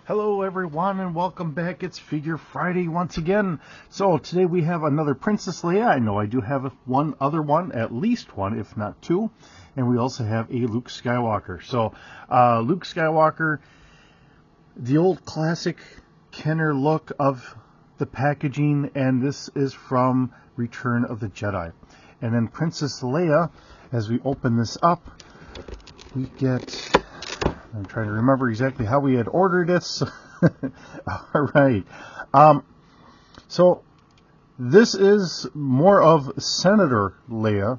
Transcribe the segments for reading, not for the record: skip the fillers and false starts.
Hello everyone and welcome back. It's Figure Friday once again. So today we have another Princess Leia. I know I do have one other one, at least one, if not two. And we also have a Luke Skywalker. So Luke Skywalker, the old classic Kenner look of the packaging, and this is from Return of the Jedi. And then Princess Leia, as we open this up, we get... I'm trying to remember exactly how we had ordered this. All right. So this is more of Senator Leia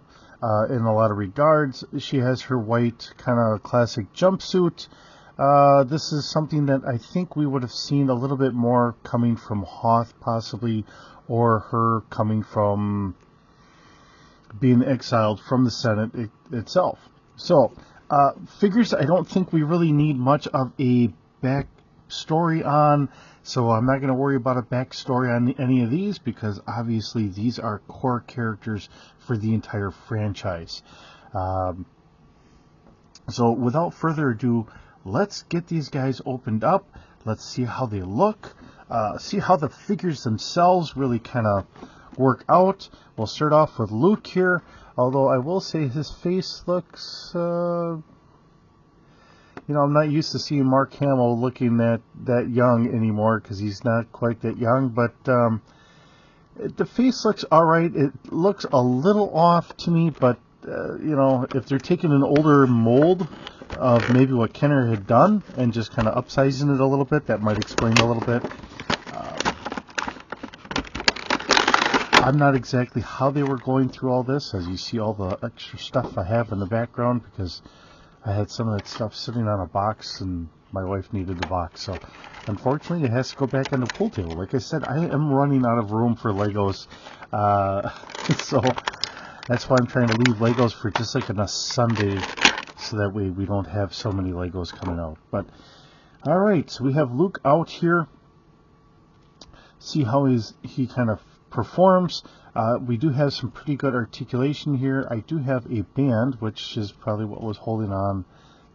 in a lot of regards. She has her white kind of classic jumpsuit. This is something that I think we would have seen a little bit more coming from Hoth possibly, or her coming from being exiled from the Senate itself. So figures I don't think we really need much of a backstory on, so I'm not going to worry about a backstory on any of these, because obviously these are core characters for the entire franchise. So without further ado, let's get these guys opened up. Let's see how they look, see how the figures themselves really kind of work out. We'll start off with Luke here. Although I will say his face looks, I'm not used to seeing Mark Hamill looking that young anymore, because he's not quite that young. But the face looks alright. It looks a little off to me, but, if they're taking an older mold of maybe what Kenner had done and just kind of upsizing it a little bit, that might explain a little bit. I'm not exactly how they were going through all this, as you see all the extra stuff I have in the background, because I had some of that stuff sitting on a box and my wife needed the box. So unfortunately it has to go back on the pool table. Like I said, I am running out of room for Legos. So that's why I'm trying to leave Legos for just like on a Sunday, so that way we don't have so many Legos coming out. But alright, so we have Luke out here. See how he kind of performs. We do have some pretty good articulation here. I do have a band, which is probably what was holding on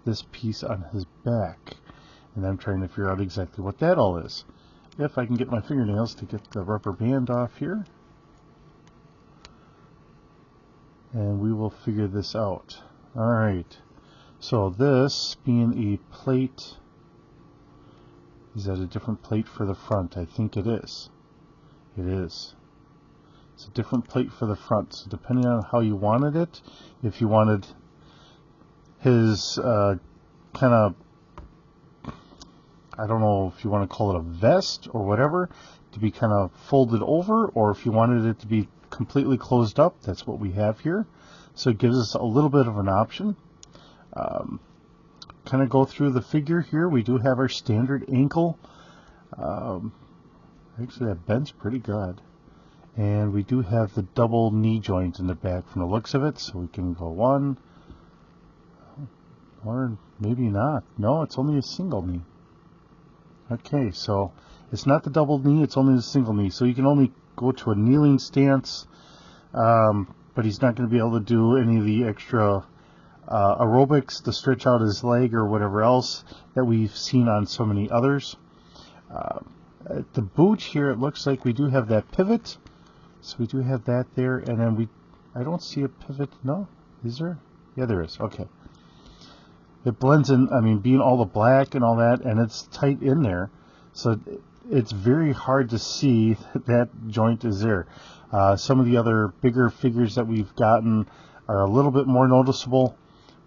this piece on his back, and I'm trying to figure out exactly what that all is. If I can get my fingernails to get the rubber band off here, and we will figure this out. Alright, so this being a plate, is that a different plate for the front? I think it is. It is. It's a different plate for the front, so depending on how you wanted it, if you wanted his kind of, I don't know if you want to call it a vest or whatever, to be kind of folded over, or if you wanted it to be completely closed up, that's what we have here. So it gives us a little bit of an option. Kind of go through the figure here. We do have our standard ankle. Actually, that bends pretty good. And we do have the double knee joint in the back from the looks of it, so we can go one, or maybe not. No, it's only a single knee. Okay, so it's not the double knee, it's only the single knee. So you can only go to a kneeling stance, but he's not going to be able to do any of the extra aerobics to stretch out his leg or whatever else that we've seen on so many others. At the boot here, it looks like we do have that pivot. So we do have that there, and then I don't see a pivot. No? Is there? Yeah, there is. Okay. It blends in, being all the black and all that, and it's tight in there. So it's very hard to see that joint is there. Some of the other bigger figures that we've gotten are a little bit more noticeable.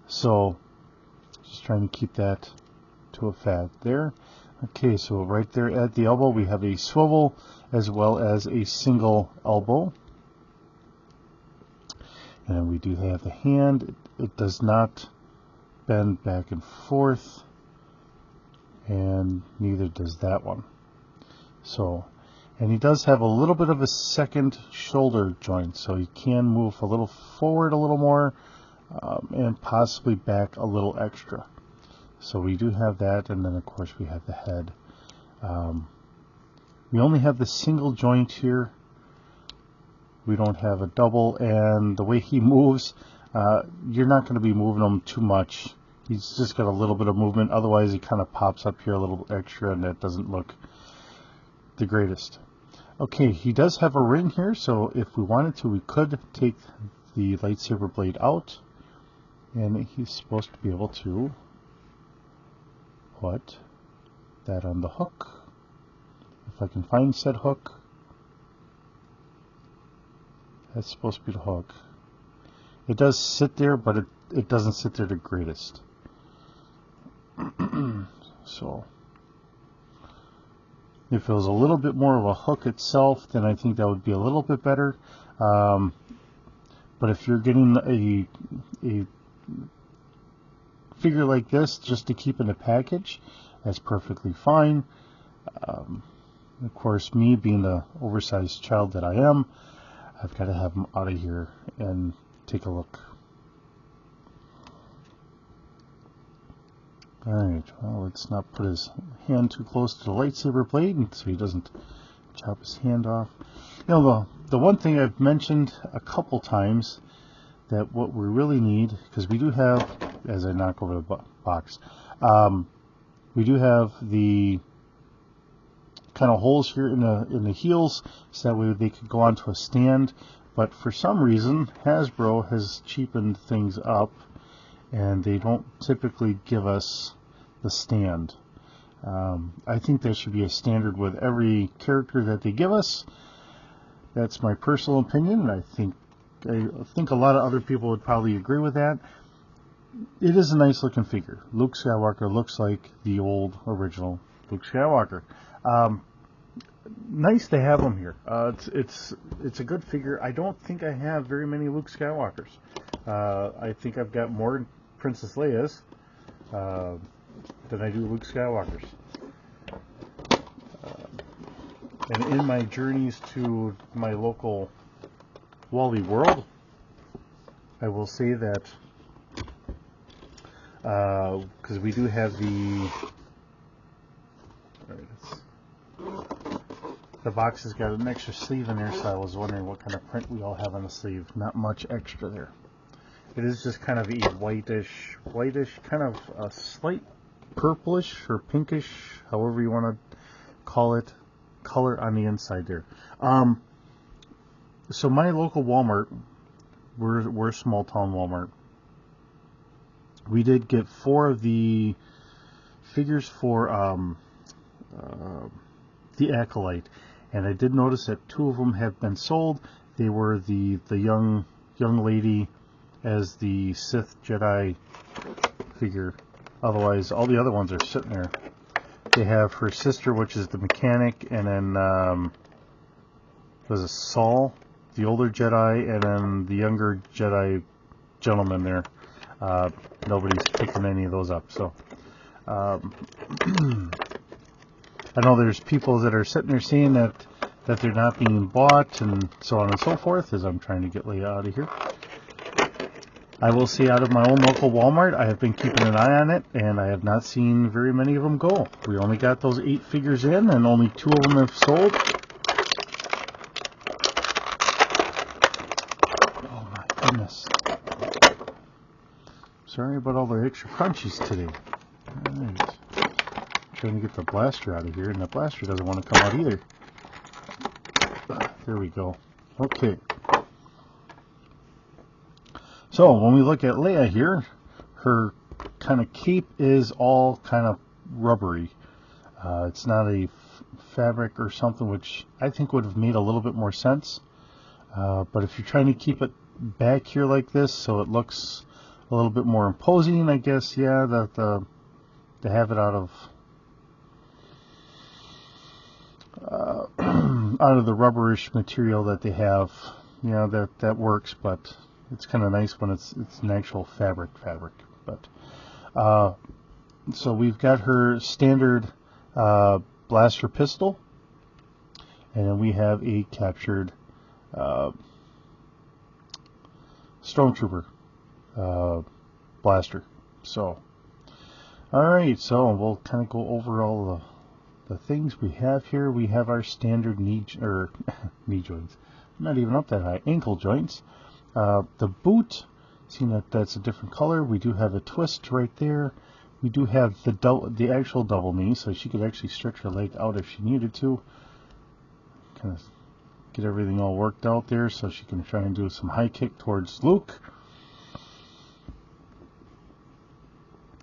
So just trying to keep that to a fad there. Okay, so right there at the elbow we have a swivel as well as a single elbow. And we do have the hand. It does not bend back and forth, and neither does that one. So, and he does have a little bit of a second shoulder joint, so he can move a little forward a little more, and possibly back a little extra. So we do have that, and then of course we have the head. We only have the single joint here. We don't have a double, and the way he moves, you're not going to be moving him too much He's just got a little bit of movement. Otherwise, he kind of pops up here a little extra, and that doesn't look the greatest. Okay, he does have a ring here, so if we wanted to, we could take the lightsaber blade out, and he's supposed to be able to put that on the hook. If I can find said hook, that's supposed to be the hook. It does sit there, but it doesn't sit there the greatest. So if it was a little bit more of a hook itself, then I think that would be a little bit better. But if you're getting a figure like this just to keep in a package, that's perfectly fine. Of course, me being the oversized child that I am, I've got to have him out of here and take a look. Alright, well, let's not put his hand too close to the lightsaber blade so he doesn't chop his hand off. You know, the one thing I've mentioned a couple times, that what we really need, because we do have, as I knock over the box, we do have the kind of holes here in the heels, so that way they could go onto a stand. But for some reason, Hasbro has cheapened things up, and they don't typically give us the stand. I think that should be a standard with every character that they give us. That's my personal opinion, and I think a lot of other people would probably agree with that. It is a nice looking figure. Luke Skywalker looks like the old original Luke Skywalker. Nice to have him here. It's a good figure. I don't think I have very many Luke Skywalkers. I think I've got more Princess Leia's than I do Luke Skywalkers. And in my journeys to my local Wally World, I will say that because we do have the box has got an extra sleeve in there, so I was wondering what kind of print we all have on the sleeve. Not much extra there. It is just kind of a whitish, kind of a slight purplish or pinkish, however you want to call it, color on the inside there. So my local Walmart, we're a small town Walmart. We did get 4 of the figures for the Acolyte, and I did notice that 2 of them have been sold. They were the young lady as the Sith Jedi figure. Otherwise, all the other ones are sitting there. They have her sister, which is the mechanic, and then there's a Saul, the older Jedi, and then the younger Jedi gentleman there. Nobody's picking any of those up, so I know there's people that are sitting there saying that they're not being bought and so on and so forth, as I'm trying to get Leia out of here. I will say, out of my own local Walmart, I have been keeping an eye on it, and I have not seen very many of them go. We only got those 8 figures in, and only 2 of them have sold. Oh my goodness. Sorry about all the extra crunchies today. Alright. Trying to get the blaster out of here, and the blaster doesn't want to come out either. There we go. Okay. So when we look at Leia here, her kind of cape is all kind of rubbery. It's not a fabric or something, which I think would have made a little bit more sense. But if you're trying to keep it back here like this, so it looks a little bit more imposing, I guess, yeah, that to have it out of the rubberish material that they have, you know, that works, but it's kind of nice when it's an actual fabric. But so we've got her standard blaster pistol, and then we have a captured stormtrooper blaster. So alright, so we'll kind of go over all the things we have here. We have our standard knee joints. I'm not even up that high. Ankle joints. The boot Seeing that that's a different color, we do have a twist right there. We do have the actual double knee, so she could actually stretch her leg out if she needed to. Kind of get everything all worked out there so she can try and do some high kick towards Luke.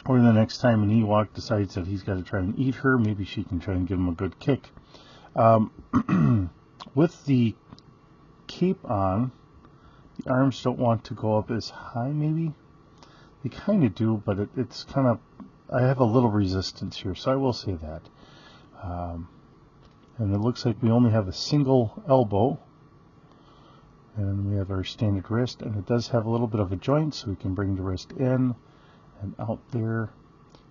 Or the next time an Ewok decides that he's got to try and eat her, maybe she can try and give him a good kick. With the cape on, the arms don't want to go up as high, maybe. They kind of do, but it's kind of, I have a little resistance here, so I will say that. And it looks like we only have a single elbow, and we have our standard wrist, and it does have a little bit of a joint, so we can bring the wrist in and out there.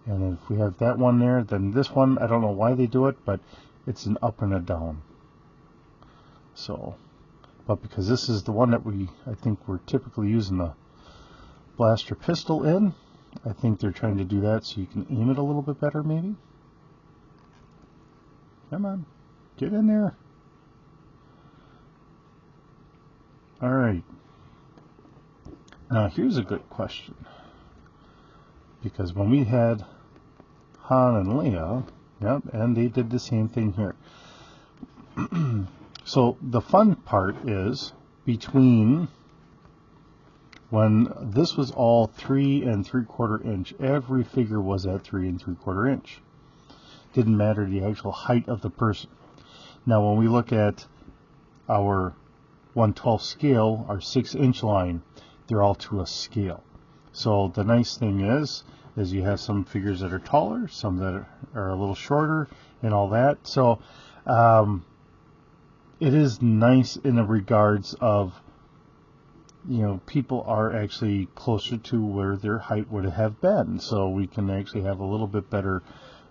And if we have that one there, then this one, I don't know why they do it, but it's an up and a down. So, but because this is the one that I think we're typically using the blaster pistol in, I think they're trying to do that so you can aim it a little bit better, maybe. Come on, get in there. All right. Now here's a good question, because when we had Han and Leia, yep, and they did the same thing here. So the fun part is, between when this was all 3 3/4 inch, every figure was at 3 3/4 inch. Didn't matter the actual height of the person. Now when we look at our 1/12 scale, our 6-inch line, they're all to a scale. So the nice thing is you have some figures that are taller, some that are a little shorter, and all that. So it is nice in the regards of, you know, people are actually closer to where their height would have been. So we can actually have a little bit better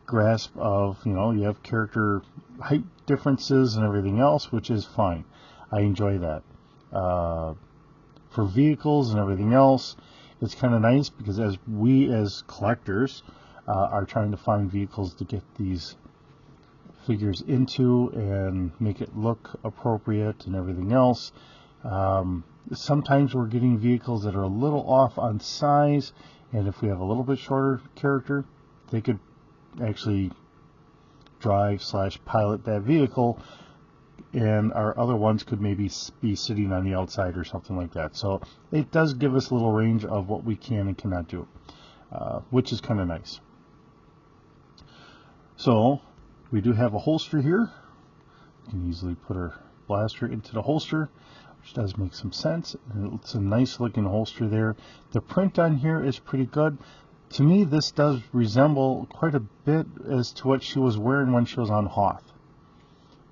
grasp of, you know, you have character height differences and everything else, which is fine. I enjoy that. For vehicles and everything else, it's kind of nice because as collectors are trying to find vehicles to get these figures into and make it look appropriate and everything else, sometimes we're getting vehicles that are a little off on size, and if we have a little bit shorter character, they could actually drive/pilot that vehicle, and our other ones could maybe be sitting on the outside or something like that. So it does give us a little range of what we can and cannot do, which is kind of nice. So we do have a holster here. We can easily put our blaster into the holster, which does make some sense. And it's a nice looking holster there. The print on here is pretty good. To me, this does resemble quite a bit as to what she was wearing when she was on Hoth.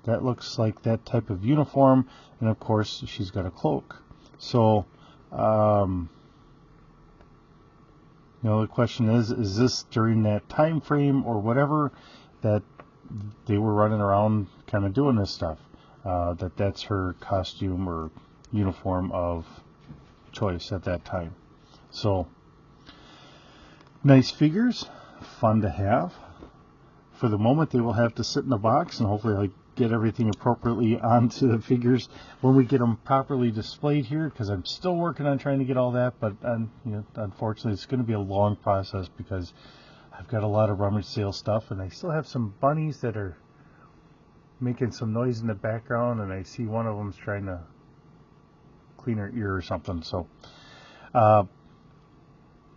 That looks like that type of uniform, and of course she's got a cloak. So you know, the question is this during that time frame or whatever that they were running around kind of doing this stuff, that's her costume or uniform of choice at that time. So nice figures, fun to have. For the moment, they will have to sit in the box, and hopefully I get everything appropriately onto the figures when we get them properly displayed here, because I'm still working on trying to get all that, but you know, unfortunately it's going to be a long process because I've got a lot of rummage sale stuff, and I still have some bunnies that are making some noise in the background, and I see one of them's trying to clean her ear or something. So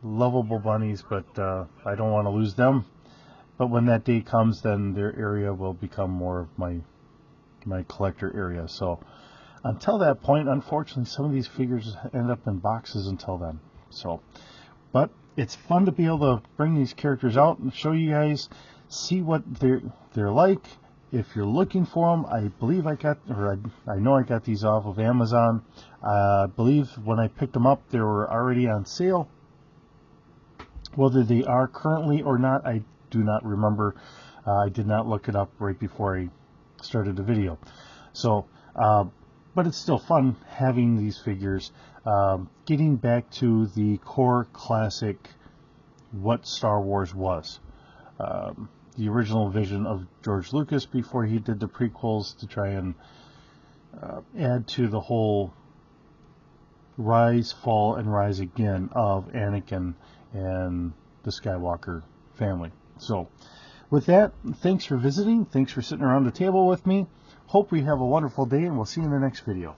lovable bunnies, but I don't want to lose them. But when that day comes, then their area will become more of my collector area. So until that point, unfortunately, some of these figures end up in boxes until then. So, but it's fun to be able to bring these characters out and show you guys, see what they're like. If you're looking for them, I believe I know I got these off of Amazon. I believe when I picked them up, they were already on sale. Whether they are currently or not, I do not remember. I did not look it up right before I started the video. So, but it's still fun having these figures. Getting back to the core classic, what Star Wars was. The original vision of George Lucas before he did the prequels to try and add to the whole rise, fall, and rise again of Anakin and the Skywalker family. So with that, thanks for visiting. Thanks for sitting around the table with me. Hope you have a wonderful day, and we'll see you in the next video.